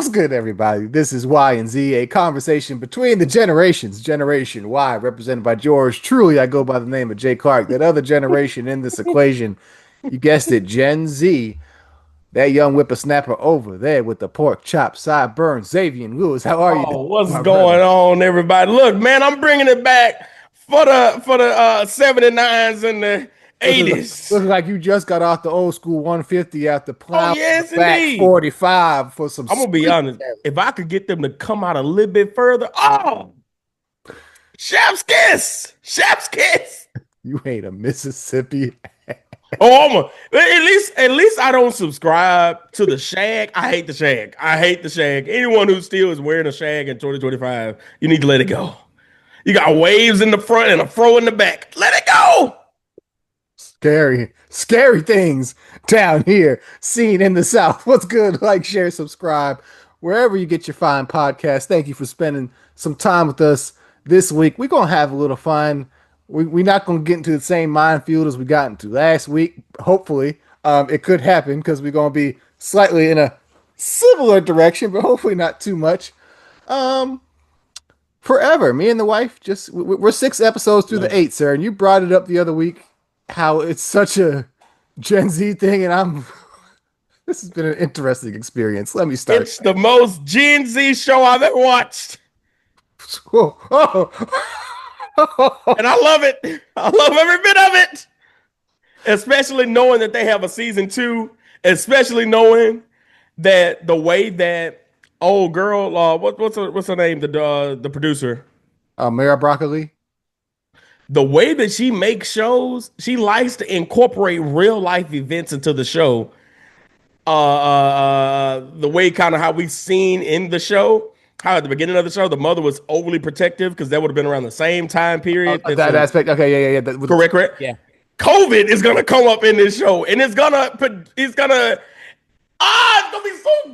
What's good, everybody? This is Y and Z, a conversation between the generations. Generation Y, represented by George. Truly, I go by the name of Jay Clark. That other generation in this equation, you guessed it, Gen Z. That young whippersnapper over there with the pork chop sideburns. Xavier Lewis, how are you, Oh, what's my going brother? on, everybody? Look, man, I'm bringing it back for the 79s and the Looking 80s. like you just got off the old school 150 after Oh, plowing the yes, back indeed. 45 for some I'm gonna be sweet. honest. If I could get them to come out a little bit further, oh, chef's kiss. You ain't a Mississippi. Oh, at least I don't subscribe to the shag. I hate the shag. I hate the shag. Anyone who still is wearing a shag in 2025, you need to let it go. You got waves in the front and a fro in the back. Let it go. Scary, scary things down here seen in the South. What's good? Like, share, subscribe, wherever you get your fine podcast. Thank you for spending some time with us this week. We're going to have a little fun. We're not going to get into the same minefield as we got into last week. Hopefully, it could happen because we're going to be slightly in a similar direction, but hopefully not too much. Um, Forever, me and the wife we're 6 episodes through the No. eight, sir, and you brought it up the other week how it's such a Gen Z thing, and I'm this has been an interesting experience. Let me start. It's the most Gen Z show I've ever watched. Whoa. And I love it. I love every bit of it. Especially knowing that they have a season two. Especially knowing that the way that old girl, what's her name? The producer. Mara Broccoli. The way that she makes shows, she likes to incorporate real life events into the show. The way kind of how we've seen in the show, how at the beginning of the show the mother was overly protective because that would have been around the same time period. That's That aspect. Okay, yeah. correct, correct. Yeah. COVID is gonna come up in this show, and it's gonna be so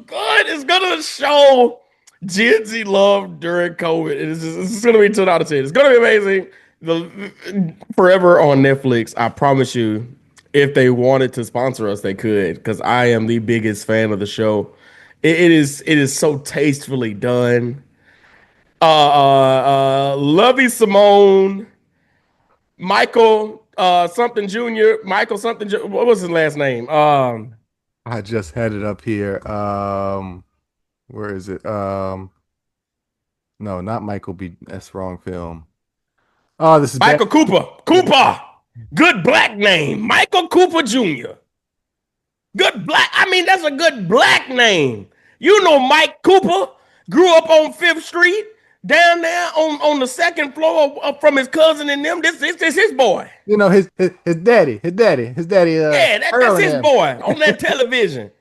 good. It's gonna show Gen Z love during COVID. It's gonna be 10 out of 10. It's gonna be amazing. Forever on Netflix. I promise you, if they wanted to sponsor us, they could, because I am the biggest fan of the show. It is so tastefully done. Lovey Simone, Michael something Jr., Michael something. What was his last name? I just had it up here. Where is it? No, not Michael B. That's wrong film. Oh, this is bad. Michael Cooper. Cooper. Good black name. Michael Cooper Jr. Good black. I mean, that's a good black name. You know, Mike Cooper grew up on Fifth Street down there on the second floor from his cousin and them. This his boy. You know his daddy. Yeah, Earl that's and his them. boy on that television,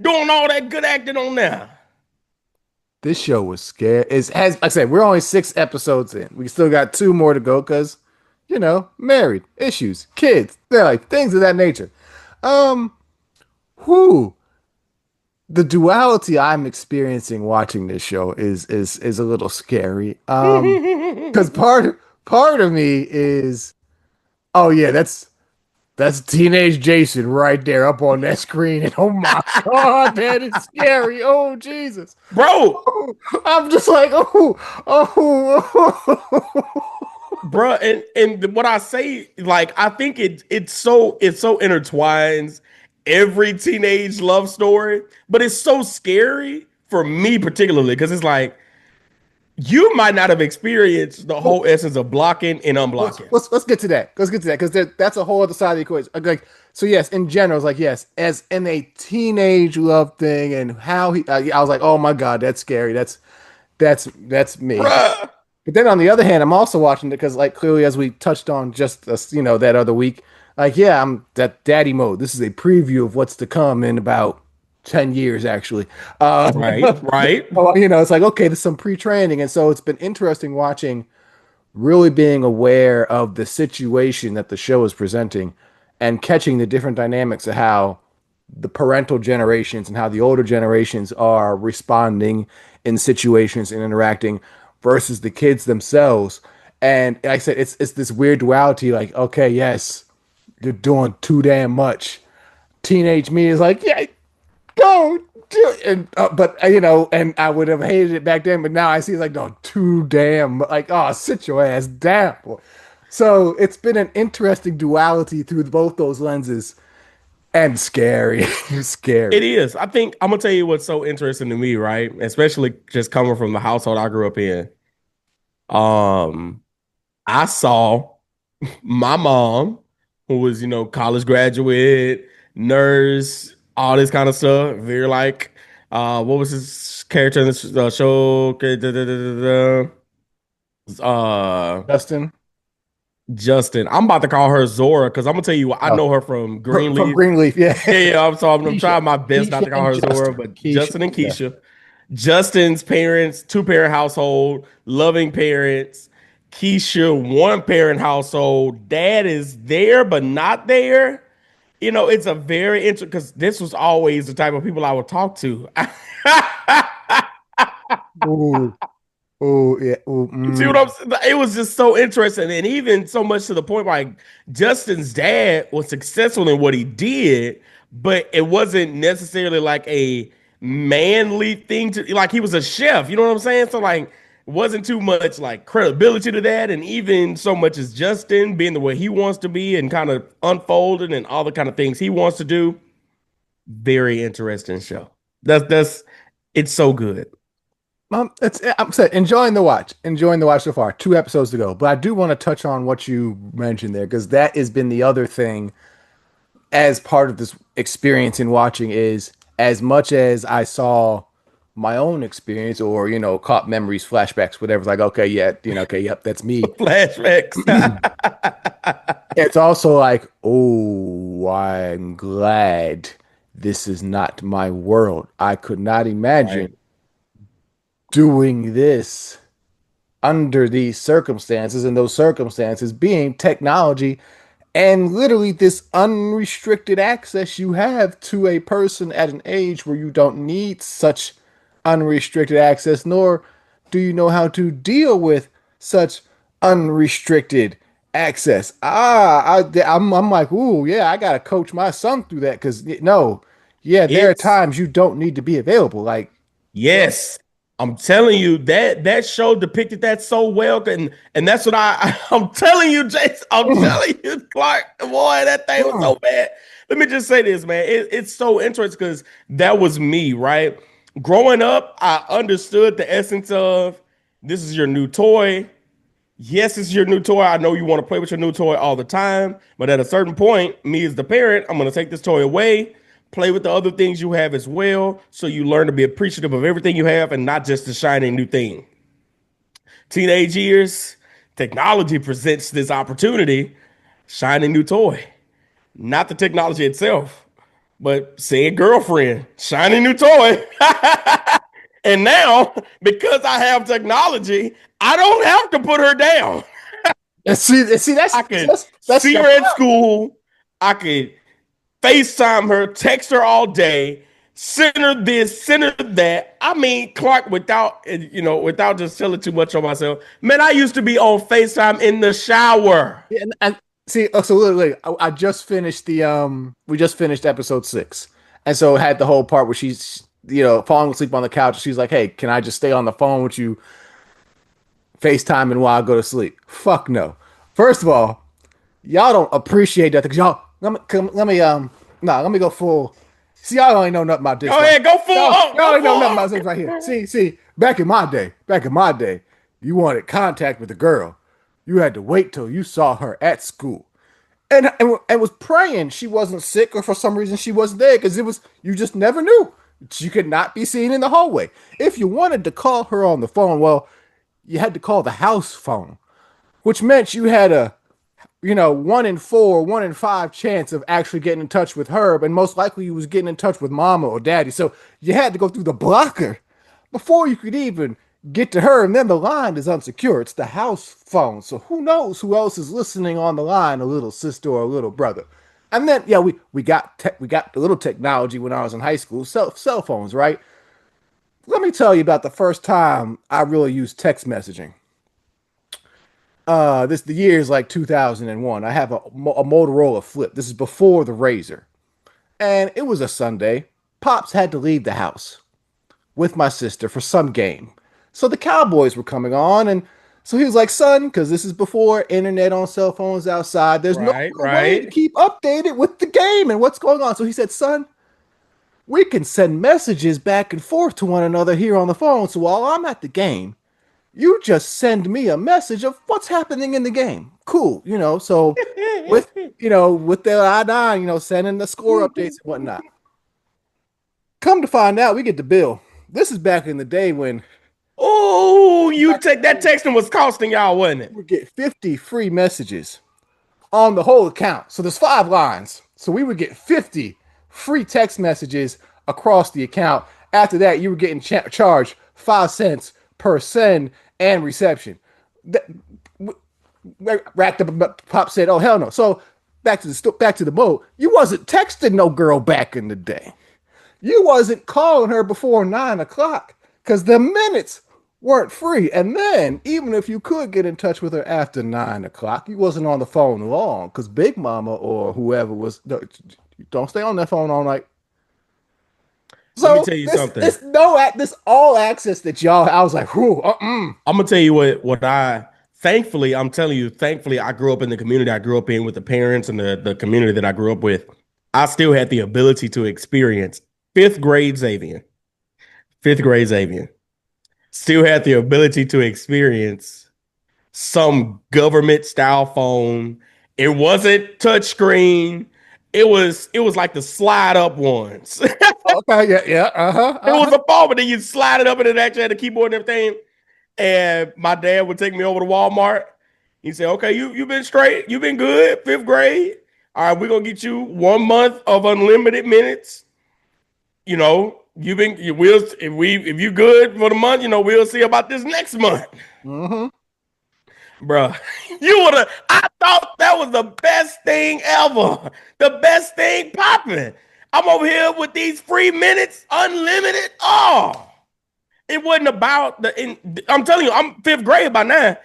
doing all that good acting on there. This show was scary. It's as like I said, we're only 6 episodes in. We still got two more to go because, married, issues, kids, they're like things of that nature. Um, who the duality I'm experiencing watching this show is a little scary. Because part of me is, oh yeah, that's teenage Jason right there up on that screen, and oh my god, that is scary. Oh Jesus. Bro, I'm just like, oh. bro, and what I say, like, I think it's so intertwines every teenage love story, but it's so scary for me particularly because it's like you might not have experienced the whole essence of blocking and let's, unblocking. let's let's get to that. Let's get to that because that's a whole other side of the equation. Like, so yes, in general, it's like yes, as in a teenage love thing, and how I was like, oh my god, that's scary. That's me. Bruh. But then on the other hand, I'm also watching it because, like, clearly, as we touched on just that other week, like, yeah, I'm that daddy mode. This is a preview of what's to come in about 10 years, actually. Right, right. Well, it's like okay, there's some pre-training, and so it's been interesting watching, really being aware of the situation that the show is presenting, and catching the different dynamics of how the parental generations and how the older generations are responding in situations and interacting versus the kids themselves. And like I said, it's this weird duality. Like, okay, yes, you're doing too damn much. Teenage me is like, yeah, go And but you know, and I would have hated it back then, but now I see it's like, no, too damn, like, oh, sit your ass down. So it's been an interesting duality through both those lenses, and scary, It scary. is. I think I'm gonna tell you what's so interesting to me, right? Especially just coming from the household I grew up in. Um, I saw my mom, who was, college graduate, nurse, all this kind of stuff. Very like, what was his character in this show? Uh, Justin Justin. I'm about to call her Zora because I'm gonna tell you, I oh, know her from from Greenleaf. Greenleaf, yeah. Yeah, yeah. I'm Keisha, trying my best not Keisha to call and her Zora, Justin, but Keisha Justin and and Justin. Keisha. Justin's parents, two-parent household, loving parents. Keisha, one-parent household. Dad is there, but not there. It's a very interesting because this was always the type of people I would talk to. Ooh, ooh, yeah, ooh, You see what I'm saying? It was just so interesting. And even so much to the point like Justin's dad was successful in what he did, but it wasn't necessarily like a manly thing to like he was a chef, you know what I'm saying? So like wasn't too much like credibility to that. And even so much as Justin being the way he wants to be and kind of unfolding and all the kind of things he wants to do. Very interesting show. That's it's so good. it's I'm saying enjoying the watch so far. 2 episodes to go, but I do want to touch on what you mentioned there because that has been the other thing as part of this experience in watching is as much as I saw my own experience or caught memories, flashbacks, whatever. It's like okay, yeah, okay, yep, that's me. Flashbacks. It's also like, oh, I'm glad this is not my world. I could not Right. imagine doing this under these circumstances and those circumstances being technology and literally this unrestricted access you have to a person at an age where you don't need such unrestricted access, nor do you know how to deal with such unrestricted access. I'm like, ooh, yeah, I gotta coach my son through that because no, yeah, there are It's times you don't need to be available. Like, yo, Yes. I'm telling you that show depicted that so well, and that's what I'm telling you, Jason. I'm mm, telling you, Clark. Boy, that thing was mm. so bad. Let me just say this, man. It's so interesting because that was me, right? Growing up, I understood the essence of this is your new toy. Yes, it's your new toy. I know you want to play with your new toy all the time, but at a certain point, me as the parent, I'm going to take this toy away, play with the other things you have as well, so you learn to be appreciative of everything you have and not just the shiny new thing. Teenage years, technology presents this opportunity, shiny new toy, not the technology itself, but saying girlfriend, shiny new toy. And now, because I have technology, I don't have to put her down. And see, I that's could that's see the her at school. I could FaceTime her, text her all day, send her this, send her that. I mean, Clark, without just telling too much on myself, man, I used to be on FaceTime in the shower. Yeah, and see, oh, so look, I just finished we just finished episode 6, and so it had the whole part where she's falling asleep on the couch. She's like, "Hey, can I just stay on the phone with you, FaceTiming while I go to sleep?" Fuck no. First of all, y'all don't appreciate that because y'all let me go full. See, y'all ain't know nothing about Go this right ahead, go full here. up, Y'all go ain't know full nothing about up. this right here. See, back in my day, you wanted contact with a girl. You had to wait till you saw her at school and was praying she wasn't sick or for some reason she wasn't there because it was you just never knew she could not be seen in the hallway. If you wanted to call her on the phone, well, you had to call the house phone, which meant you had a 1 in 4, 1 in 5 chance of actually getting in touch with her, and most likely you was getting in touch with mama or daddy. So you had to go through the blocker before you could even get to her. And then the line is unsecure. It's the house phone. So who knows who else is listening on the line, a little sister or a little brother. And then yeah, we got the little technology when I was in high school, cell phones, right? Let me tell you about the first time I really used text messaging. The year is like 2001. I have a Motorola Flip. This is before the Razor, and it was a Sunday. pops had to leave the house with my sister for some game. So the Cowboys were coming on, and so he was like, son, because this is before internet on cell phones outside, there's no Right, real way to right. keep updated with the game and what's going on. So he said, son, we can send messages back and forth to one another here on the phone. So while I'm at the game, you just send me a message of what's happening in the game. Cool, So with with the I-9, sending the score updates and whatnot. Come to find out, we get the bill. This is back in the day when Oh, you take that texting was costing y'all, wasn't we it? would get 50 free messages on the whole account. So there's 5 lines. So we would get 50 free text messages across the account. After that, you were getting charged 5 cents per send and reception. That, racked up. Pop said, "Oh hell no!" So back to the boat. You wasn't texting no girl back in the day. You wasn't calling her before 9 o'clock because the minutes weren't free. And then, even if you could get in touch with her after 9 o'clock, you wasn't on the phone long because Big Mama or whoever was don't stay on that phone all night. Let me So tell you this something. this no this all access that y'all. I was like, whoo, I'm gonna tell you what I thankfully, I'm telling you, thankfully I grew up in the community I grew up in with the parents and the community that I grew up with. I still had the ability to experience fifth grade Xavier. Fifth grade Xavier. Still had the ability to experience some government style phone. It wasn't touchscreen. It was like the slide up ones. okay, yeah, yeah, It was uh-huh. a phone, but then you slide it up and it actually had a keyboard and everything. And my dad would take me over to Walmart. He said, "Okay, you've been straight, you've been good, fifth grade. All right, we're gonna get you 1 month of unlimited minutes. You've been you will if you good for the month, we'll see about this next month." Mm-hmm. Bruh, I thought that was the best thing ever. The best thing popping. I'm over here with these free minutes, unlimited. Oh, it wasn't about I'm telling you, I'm fifth grade by now.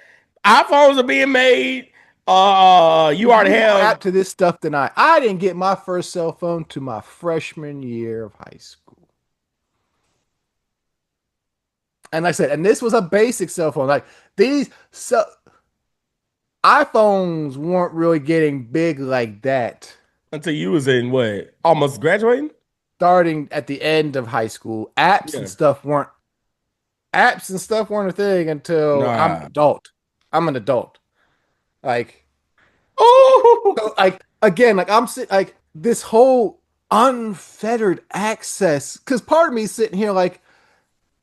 iPhones are being made. You already You more have. apt to this stuff than I didn't get my first cell phone to my freshman year of high school. And like I said, and this was a basic cell phone. Like these iPhones weren't really getting big like that. Until you was in what? Almost graduating? Starting at the end of high school, Yeah. apps and stuff weren't a thing until I'm an Nah. adult. I'm an adult. Like Oh, so, like again, like I'm sitting like this whole unfettered access. Because part of me is sitting here like,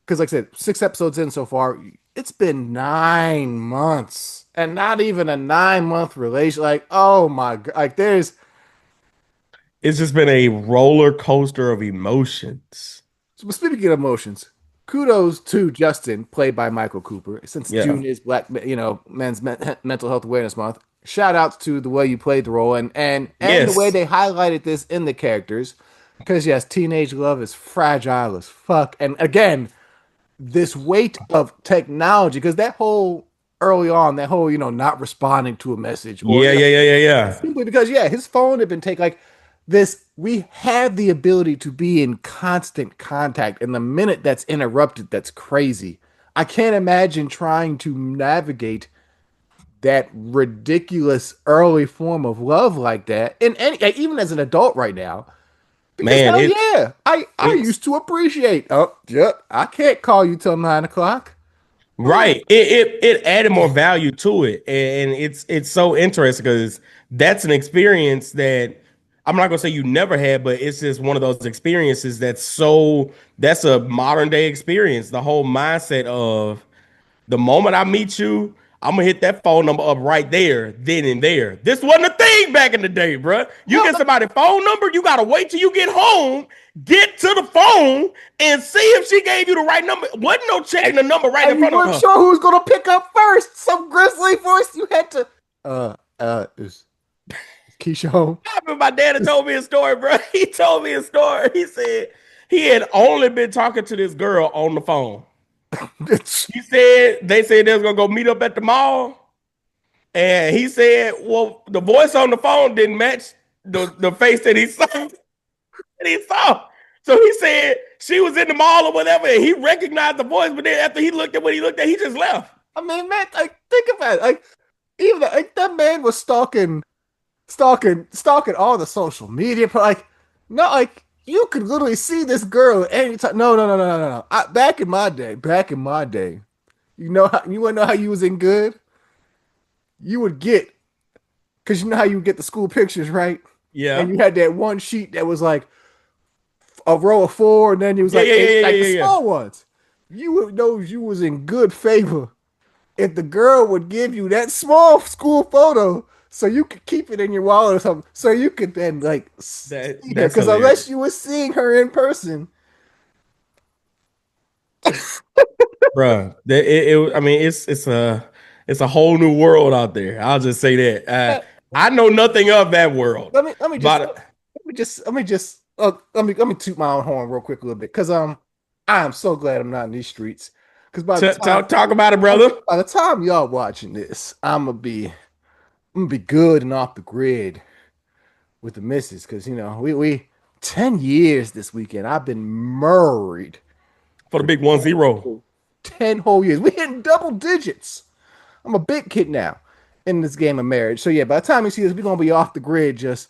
because like I said, 6 episodes in so far, it's been 9 months, and not even a 9 month relation. Like, oh my god, like there's. it's just been a roller coaster of emotions. So speaking of emotions, kudos to Justin, played by Michael Cooper. Since Yeah. June is Men's Mental Health Awareness Month, shout outs to the way you played the role and the way Yes. they highlighted this in the characters. Because yes, teenage love is fragile as fuck, and again, this weight of technology. Because that whole early on, that whole not responding to a message or Yeah. Yeah. Yeah. Yeah. Yeah. simply because yeah, his phone had been taken like this. We have the ability to be in constant contact, and the minute that's interrupted, that's crazy. I can't imagine trying to navigate that ridiculous early form of love like that in any like, even as an adult right now. Because Man, hell yeah, I it's used to appreciate. Oh, yep, I can't call you till 9 o'clock. Oh, right. It added more value to it, and it's so interesting because that's an experience that I'm not gonna say you never had, but it's just one of those experiences that's a modern day experience. The whole mindset of the moment I meet you, I'm gonna hit that phone number up right there, then and there. This wasn't a thing back in the day, bro. You hell, get somebody's phone number, you gotta wait till you get home, get to the phone, and see if she gave you the right number. Wasn't no checking the number right in and you front of weren't her. sure who was gonna pick up first. Some grisly voice. You had to. Is Keisha home? I remember my dad had told me a story, bro. He told me a story. He said he had only been talking to this girl on the phone. It's, He said they said they was gonna go meet up at the mall. And he said, well, the voice on the phone didn't match the face that he saw. That he saw. So he said she was in the mall or whatever, and he recognized the voice, but then after he looked at what he looked at, he just left. I mean, man, like think about it. Like even like that man was stalking all the social media. Like no, like you could literally see this girl anytime. No, no, no, no, no, no. No. Back in my day, you want to know how you was in good? You would get because you know how you would get the school pictures, right? And Yeah. you had that one sheet that was like a row of four, and then it was Yeah, like yeah, yeah, eight, yeah, like the yeah, yeah. small ones. You would know you was in good favor if the girl would give you that small school photo so you could keep it in your wallet or something, so you could then like see her. That's Because hilarious. unless you were seeing her in person, Bruh. I mean, it's a whole new world out there. I'll just say that. eh, I know nothing of that world. let me just But let me toot my own horn real quick a little bit because I am so glad I'm not in these streets because talk about it, brother. by the time y'all watching this, I'm gonna be good and off the grid with the missus because we 10 years this weekend. I've been married For the for big 1-0. 10 whole years. We hitting double digits. I'm a big kid now in this game of marriage. So yeah, by the time you see this, we're gonna be off the grid, just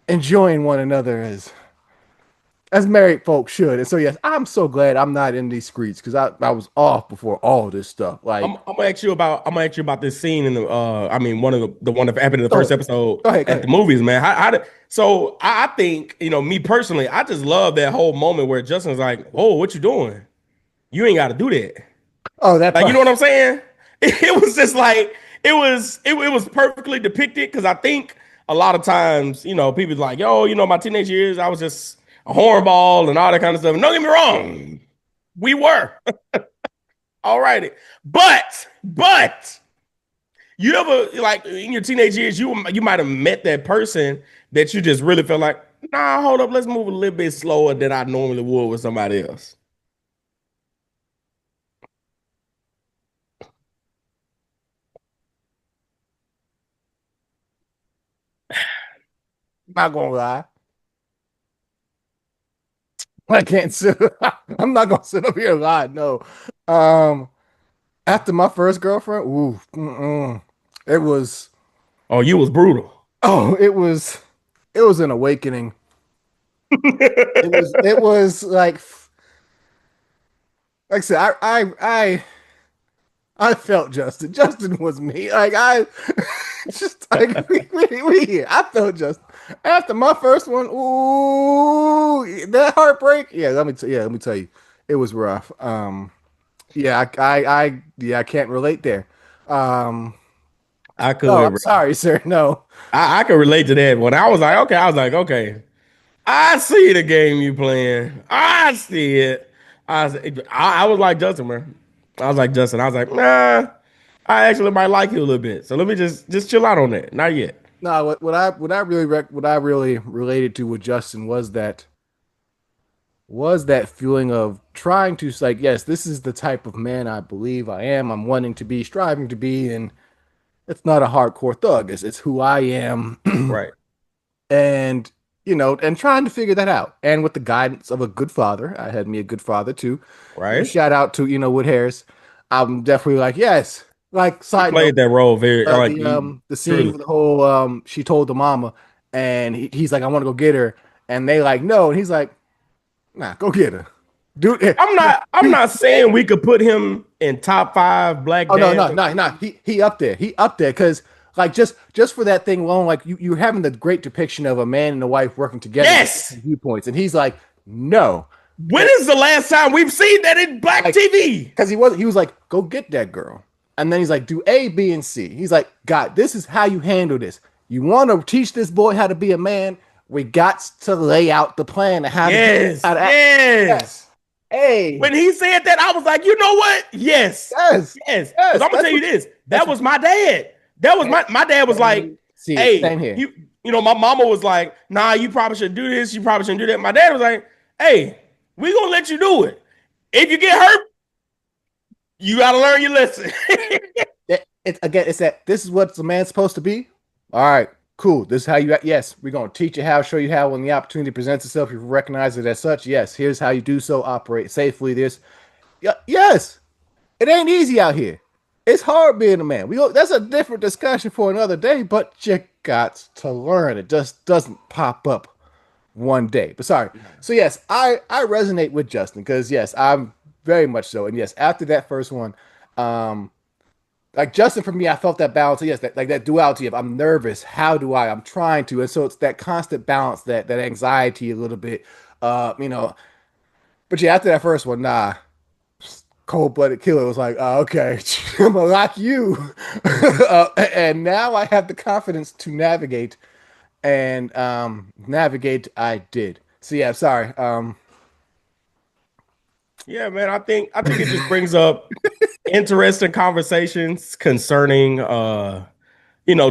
enjoying one another as married folks should. And so yes, I'm so glad I'm not in these streets because I was off before all this stuff. Like, I'm gonna ask you about this scene in the I mean one of the one that happened in the go first ahead, episode go ahead, go at the ahead. movies, man. So I think, me personally, I just love that whole moment where Justin's like, "Oh, what you doing? You ain't got to do that." Oh, that Like, you part. know what I'm saying? It was just like it was perfectly depicted because I think a lot of times, people's like, "Yo, my teenage years, I was just a hornball and all that kind of stuff." And don't get me wrong, we were. All righty. But you ever, like, in your teenage years, you might have met that person that you just really felt like, nah, hold up, let's move a little bit slower than I normally would with somebody else. Not gonna lie. I can't sit. I'm not gonna sit up here and lie. No. Um, After my first girlfriend, ooh, it was. Oh, you was brutal. Oh, it was an awakening. It was like I said, I felt Justin. Justin was me. Like I just like we here. I felt Justin. After my first one, ooh, that heartbreak. Let me tell you, it was rough. Yeah, I can't relate there. Um, I no, could, I'm bro. sorry, sir. No, I could relate to that. When I was like, okay, I see the game you playing. I see it. I was like Justin, man. I was like Justin. I was like, nah, I actually might like you a little bit. So let me just chill out on that. Not yet. no. What I really related to with Justin was that feeling of trying to like, yes, this is the type of man I believe I am. I'm wanting to be, striving to be, and it's not a hardcore thug. It's who I am, Right. and and trying to figure that out. And with the guidance of a good father, I had me a good father too. Right. Shout out to Wood Harris. I'm definitely like yes. Like He side note, played that role very like the scene truly. with the whole she told the mama, and he's like I want to go get her, and they like no, and he's like nah, go get her, dude. I'm He not saying we could put him in top five black Oh no, dads. no, no, no. He up there. He up there because like just for that thing alone, like you're having the great depiction of a man and a wife working together with Yes. different viewpoints, and he's like, no, When is the last time we've seen that in black like TV? because he was like, go get that girl, and then he's like, do A, B, and C. He's like, God, this is how you handle this. You want to teach this boy how to be a man? We got to lay out the plan of how to do Yes. how to act. Yes. Yes. Hey, When he said that, I was like, you know what? Yes. yes, Yes. Because yes. I'm gonna tell you this. That's That was my dad. That was my dad was like, see, hey, same here. my mama was like, nah, you probably should do this, you probably shouldn't do that. My dad was like, hey, we gonna let you do it. If you get hurt, you gotta learn your lesson. It's that this is what a man's supposed to be. All right. Cool. This is how you act. Yes, we're gonna teach you how, show you how when the opportunity presents itself, you recognize it as such. Yes, here's how you do so, operate safely. This, yeah, yes, it ain't easy out here. It's hard being a man. That's a different discussion for another day, but you got to learn. It just doesn't pop up one day. But sorry. So yes, I resonate with Justin because yes, I'm very much so. And yes, after that first one, um, like Justin for me, I felt that balance. Yes, that like that duality of I'm nervous. How do I? I'm trying to, and so it's that constant balance, that anxiety a little bit. You know. But yeah, after that first one, nah, cold blooded killer was like, okay, I'm gonna lock you. And now I have the confidence to navigate, and navigate I did. So yeah, sorry. Yeah, man. I think it just brings up interesting conversations concerning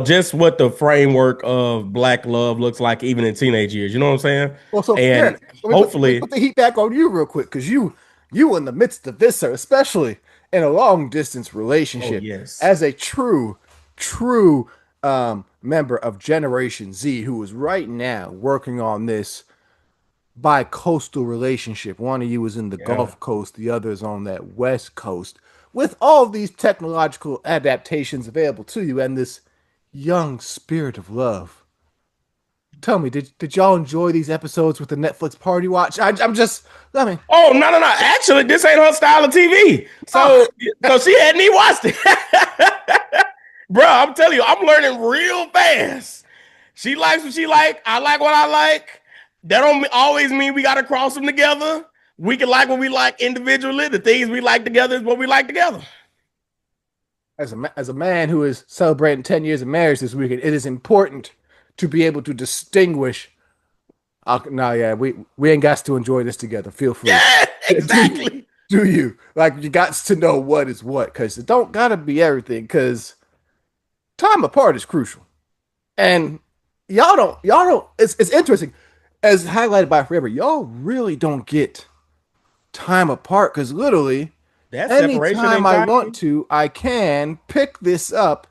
just what the framework of black love looks like even in teenage years. You know what I'm saying? Well, so And fair. Let me put hopefully, the heat back on you real quick, because you in the midst of this, sir, especially in a long distance oh relationship, yes. as a true member of Generation Z, who is right now working on this bi-coastal relationship. One of you is in the Yeah. Gulf Coast, the other is on that West Coast. With all these technological adaptations available to you and this young spirit of love. Tell me, did y'all enjoy these episodes with the Netflix party watch? I'm just, I mean, Oh no, no, no. Actually, this ain't her style of TV. oh, So she hadn't even watched it. Bro, I'm telling you, I'm learning real fast. She likes what she like. I like what I like. That don't always mean we gotta cross them together. We can like what we like individually. The things we like together is what we like together. as a man who is celebrating 10 years of marriage this weekend, it is important to be able to distinguish. No, yeah, we ain't got to enjoy this together. Feel free. Yeah, Do exactly. do you like you got to know what is what? Because it don't gotta be everything. Because time apart is crucial, and y'all don't. It's interesting, as highlighted by Forever. Y'all really don't get time apart because literally That's separation anytime I want anxiety. to, I can pick this up.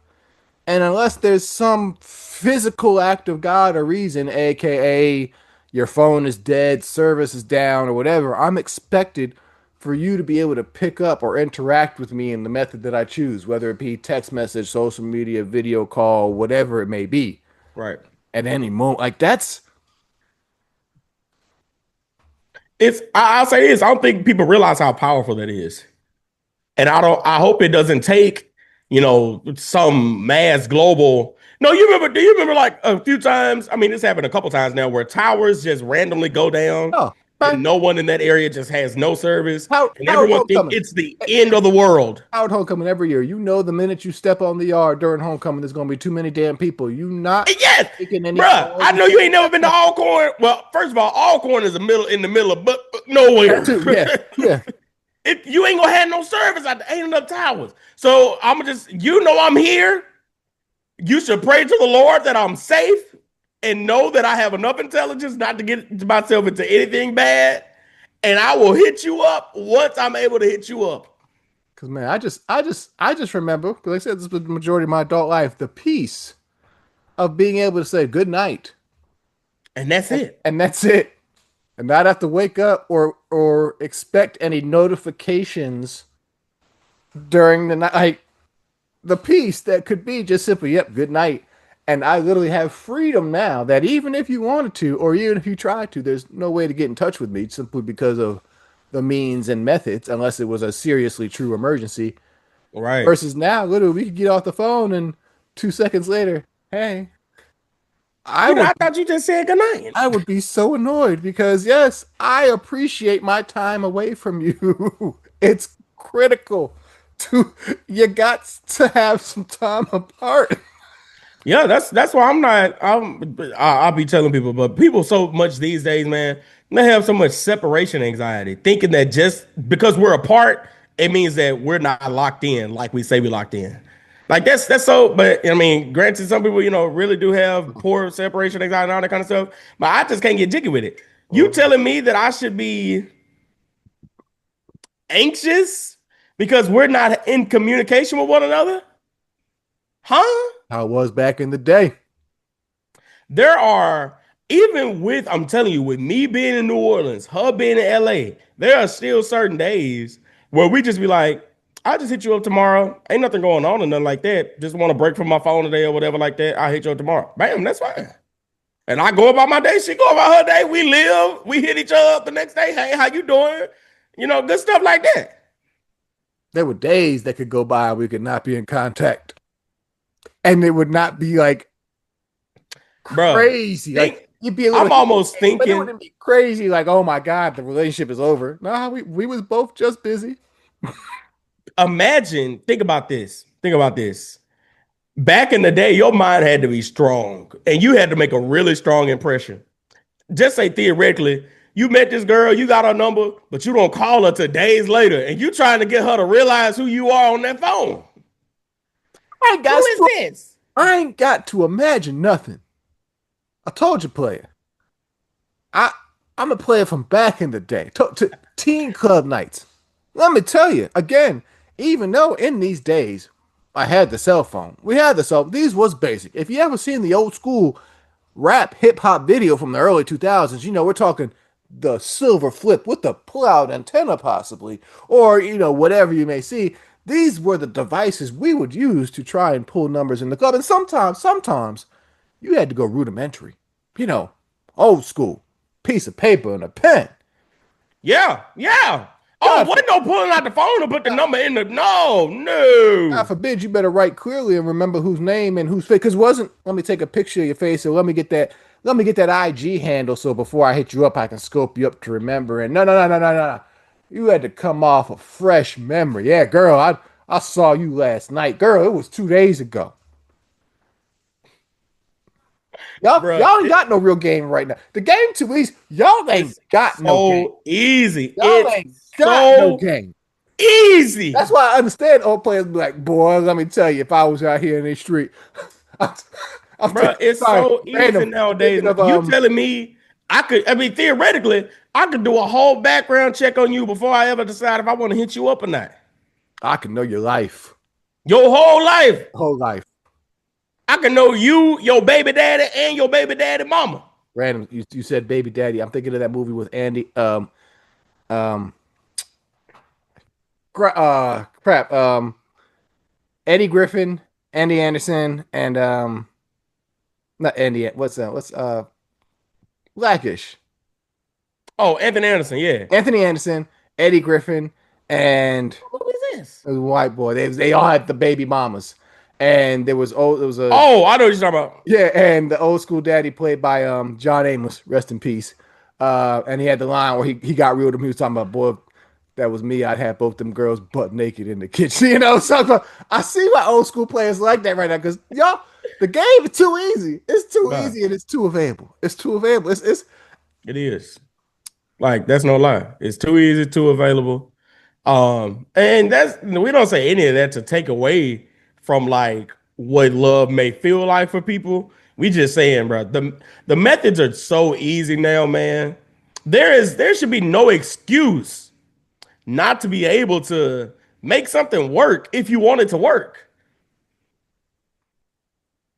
And unless there's some physical act of God or reason, aka your phone is dead, service is down, or whatever, I'm expected for you to be able to pick up or interact with me in the method that I choose, whether it be text message, social media, video call, whatever it may be, Right. at any moment. Like that's I'll say this. I don't think people realize how powerful that is. And I hope it doesn't take, some mass global. No, do you remember like a few times? I mean, this happened a couple times now where towers just randomly go down oh, and man, no one in that area just has no service and Howard everyone think Homecoming. it's the end of the world. Howard Homecoming every year. You know, the minute you step on the yard during homecoming, there's gonna be too many damn people. You not And yes, taking any bruh, calls I and know you sending ain't never text been to messages. Alcorn. Well, first of all, Alcorn is in the middle of but That nowhere. too. Yeah. Yeah. You ain't gonna have no service. Ain't enough towers. So I'm just, I'm here. You should pray to the Lord that I'm safe and know that I have enough intelligence not to get myself into anything bad. And I will hit you up once I'm able to hit you up. Cause man, I just remember, because like I said, this was the majority of my adult life, the peace of being able to say good night, And that's it. and that's it, and not have to wake up or expect any notifications during the night. Like the peace that could be just simply, yep, good night. And I literally have freedom now that even if you wanted to, or even if you tried to, there's no way to get in touch with me simply because of the means and methods, unless it was a seriously true emergency. Right. Versus now, literally, we could get off the phone and 2 seconds later, hey, I would I thought you just said goodnight. I would be so annoyed because yes, I appreciate my time away from you. It's critical to you got to have some time apart. Yeah, that's why I'll be telling people, but people so much these days, man, they have so much separation anxiety, thinking that just because we're apart, it means that we're not locked in like we say we locked in. Like that's so, but I mean, granted, some people, really do have poor separation anxiety and all that kind of stuff, but I just can't get jiggy with it. You Mhm. telling me that I should be anxious because we're not in communication with one another? Huh? How it was back in the day. There are, even with, I'm telling you, with me being in New Orleans, her being in LA, there are still certain days where we just be like, I'll just hit you up tomorrow. Ain't nothing going on or nothing like that. Just want to break from my phone today or whatever like that. I'll hit you up tomorrow. Bam, that's fine. And I go about my day. She go about her day. We live. We hit each other up the next day. Hey, how you doing? Good stuff like that. There were days that could go by we could not be in contact, and it would not be like Bruh, crazy. Like think you'd be a little I'm heated, almost but it thinking, wouldn't be crazy. Like, oh my god, the relationship is over. No, we was both just busy. imagine, think about this. Think about this. Back in the day, your mind had to be strong and you had to make a really strong impression. Just say theoretically, you met this girl, you got her number, but you don't call her till days later, and you trying to get her to realize who you are on that phone. I ain't Who got is to, this? I ain't got to imagine nothing. I told you, player. I I'm a player from back in the day, to teen club nights. Let me tell you again. Even though in these days I had the cell phone, we had the cell. These was basic. If you ever seen the old school rap hip hop video from the early 2000s, we're talking the silver flip with the pull out antenna, possibly, or whatever you may see. These were the devices we would use to try and pull numbers in the club, and sometimes you had to go rudimentary, you know, old school, piece of paper and a pen. Yeah, yeah. Oh, God, for, wasn't no pulling out the phone to put the God, number in the no, God no. forbid you better write clearly and remember whose name and whose face. Because wasn't let me take a picture of your face and let me get that IG handle so before I hit you up I can scope you up to remember. And no, no, no, no, no, no. You had to come off a fresh memory. Yeah, girl, I saw you last night. Girl, it was 2 days ago. Bruh, Y'all ain't got no real game right now. The game too easy. Y'all ain't it's got no game. so easy. Y'all It's ain't got no so game. That's easy. why I understand old players be like, boy, let me tell you, if I was out here in the street, I'm, I'm Bro, it's sorry, so easy random. I'm nowadays. thinking of You telling me I mean, theoretically, I could do a whole background check on you before I ever decide if I want to hit you up or not. I can know your life, Your whole life. whole life. I can know you, your baby daddy, and your baby daddy mama. Random. You said baby daddy. I'm thinking of that movie with Andy. Um, crap. Eddie Griffin, Andy Anderson, and not Andy. What's Blackish? Oh, Anthony Anderson, yeah. Anthony Anderson, Eddie Griffin, and Who is this? a white boy. They all had the baby mamas, and there was a Oh, I know what you're talking about. yeah, and the old school daddy played by John Amos, rest in peace. And he had the line where he got real to me. He was talking about, boy, if that was me, I'd have both them girls butt naked in the kitchen. So I see why old school players like that right now because y'all, the game is too easy. It's too Bruh, easy and it's too available. It's too available. It's it is. Like, that's no lie. It's too easy, too available. And that's we don't say any of that to take away from like what love may feel like for people. We just saying, bro, the methods are so easy now, man. There should be no excuse not to be able to make something work if you want it to work.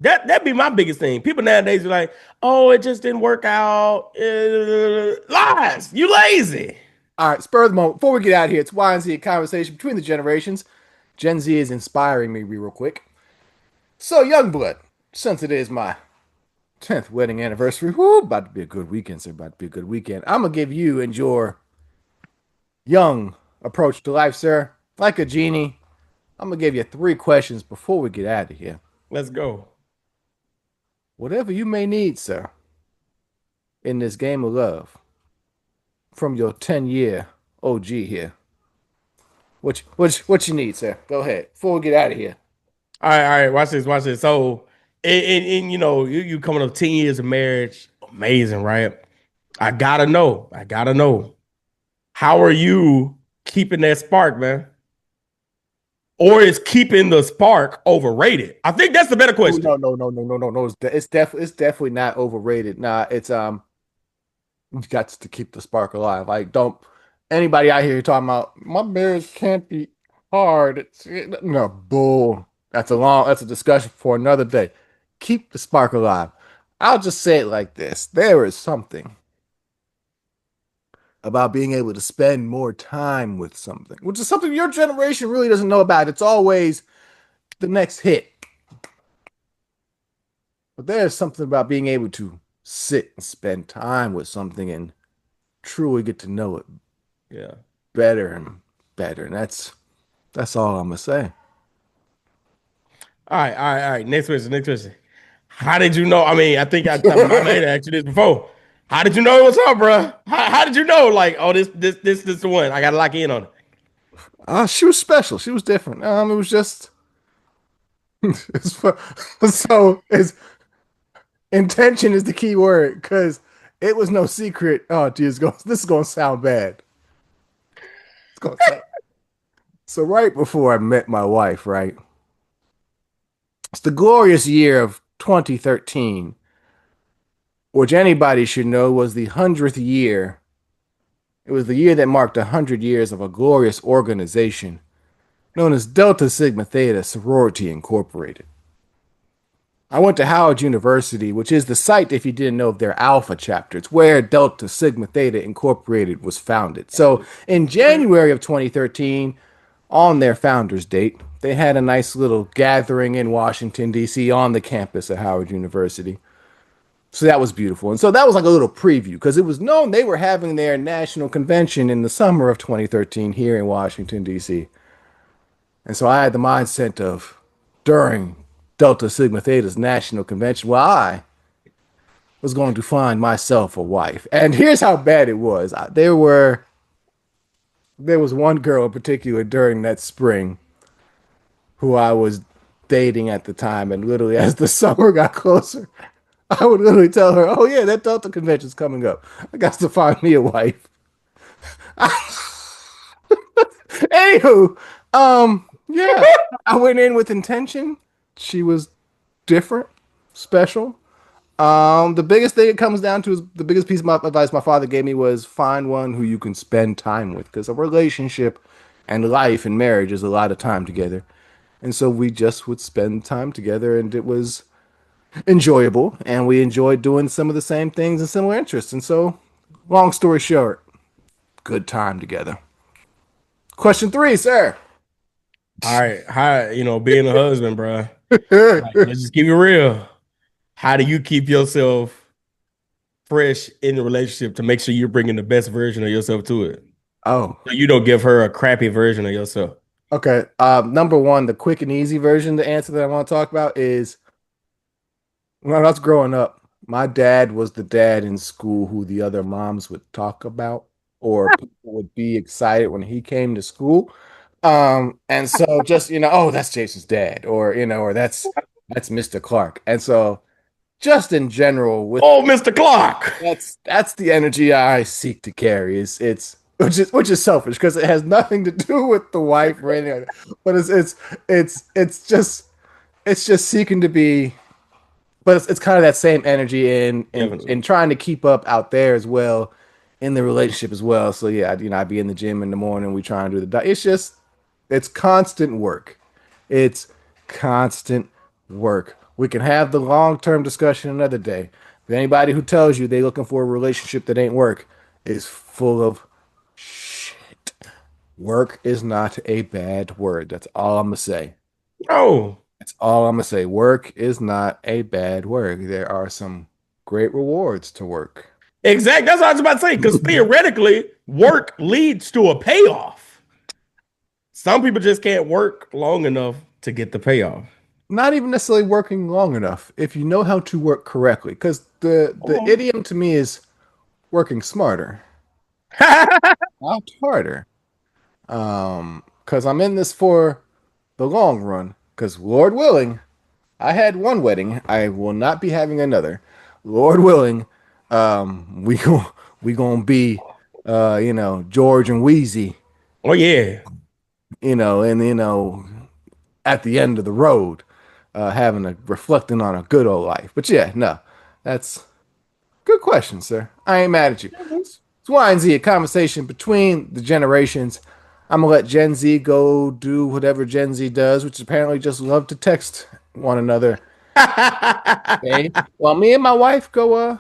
That'd be my biggest thing. People nowadays are like, "Oh, it just didn't work out." Lies. You lazy. all right. Spur of the moment. Before we get out of here, it's Y and Z, a conversation between the generations. Gen Z is inspiring me real quick. So, Youngblood, since it is my 10th wedding anniversary. Whoo, about to be a good weekend, sir. About to be a good weekend. I'm going to give you and your young approach to life, sir. Like a genie, I'm going to give you 3 questions before we get out of here. Let's go. Whatever you may need, sir, in this game of love, from your 10-year OG here. What you need, sir? Go ahead. Before we get out of here. All right. Watch this. Watch this. So, and you coming up 10 years of marriage, amazing, right? I gotta know. I gotta know. How are you keeping that spark, man? Or is keeping the spark overrated? I think that's the better Oh, question. no, no, no, no, no, no, no. It's definitely not overrated. Nah, you got to keep the spark alive. Like, don't anybody out here talking about my marriage can't be hard. It's no bull. That's a discussion for another day. Keep the spark alive. I'll just say it like this. There is something about being able to spend more time with something, which is something your generation really doesn't know about. It's always the next hit. But there's something about being able to sit and spend time with something and truly get to know it Yeah. better and better. And that's all I'm gonna say. All right, all right, all right. Next question, next question. How did you know? I mean, I might have asked you this before. How did you know it was her, bro? How did you know? Like, oh, this the one. I gotta lock in on it. She was special. She was different. It was just it's, so it's intention is the key word because it was no secret. Oh, geez, this is gonna sound bad. It's gonna sound. So right before I met my wife, right, it's the glorious year of 2013, which anybody should know was the 100th year. It was the year that marked 100 years of a glorious organization known as Delta Sigma Theta Sorority Incorporated. I went to Howard University, which is the site, if you didn't know, of their Alpha chapter. It's where Delta Sigma Theta Incorporated was founded. So in January of 2013, on their founder's date, they had a nice little gathering in Washington, D.C. on the campus at Howard University. So that was beautiful. And so that was like a little preview because it was known they were having their national convention in the summer of 2013 here in Washington, D.C. And so I had the mindset of during Delta Sigma Theta's national convention, well, I was going to find myself a wife. And here's how bad it was. There was one girl in particular during that spring who I was dating at the time, and literally as the summer got closer, I would literally tell her, "Oh yeah, that Delta convention's coming up. I got to find me a wife." Anywho, yeah, I went in with intention. She was different, special. The biggest thing it comes down to is the biggest piece of my advice my father gave me was find one who you can spend time with because a relationship and life and marriage is a lot of time together. And so we just would spend time together and it was enjoyable and we enjoyed doing some of the same things and similar interests. And so, long story short, good time together. Question three, sir. All right, how being a husband, bro? Like, let's just keep it real. How do you keep yourself fresh in the relationship to make sure you're bringing the best version of yourself to it? Oh, So you don't give her a crappy version of yourself. okay. Number one, the quick and easy version, the answer that I want to talk about is when I was growing up, my dad was the dad in school who the other moms would talk about, or people would be excited when he came to school. And so just, oh, that's Jason's dad, or or that's Mr. Clark. And so just in general, with Oh, Mr. Clark. that's the energy I seek to carry. It's which is selfish because it has nothing to do with the wife or anything, but it's just seeking to be, but it's kind of that same energy in Definitely. trying to keep up out there as well in the relationship as well. So yeah, I'd be in the gym in the morning. We try and do the it's just it's constant work. It's constant work. We can have the long term discussion another day. But anybody who tells you they're looking for a relationship that ain't work is full of shit. Work is not a bad word. That's all I'm gonna say. Oh, That's all I'm gonna say. Work is not a bad word. There are some great rewards to work. exactly. That's what I was about to say. Because theoretically, work leads to a payoff. Some people just can't work long enough to get the payoff. Not even necessarily working long enough if you know how to work correctly. Because the Oh. idiom to me is working smarter, not harder. Because I'm in this for the long run. Because Lord willing, I had one wedding. I will not be having another. Lord willing, we go we gonna be George and Wheezy, Oh yeah. and at the end of the road, having a reflecting on a good old life. But yeah, no, that's good question, sir. I ain't mad at you. It's Y and Z, a conversation between the generations. I'm gonna let Gen Z go do whatever Gen Z does, which is apparently just love to text one another Okay. Well, me and my wife go.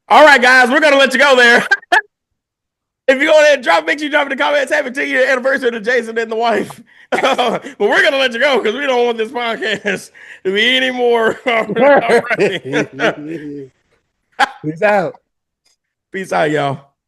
All right, guys, we're gonna let you go there. If you go ahead and drop, make sure you drop in the comments. Happy 10-year anniversary to Jason and the wife. But we're gonna let you go because we don't want this podcast to be any more. All right. Peace out. Peace out, y'all.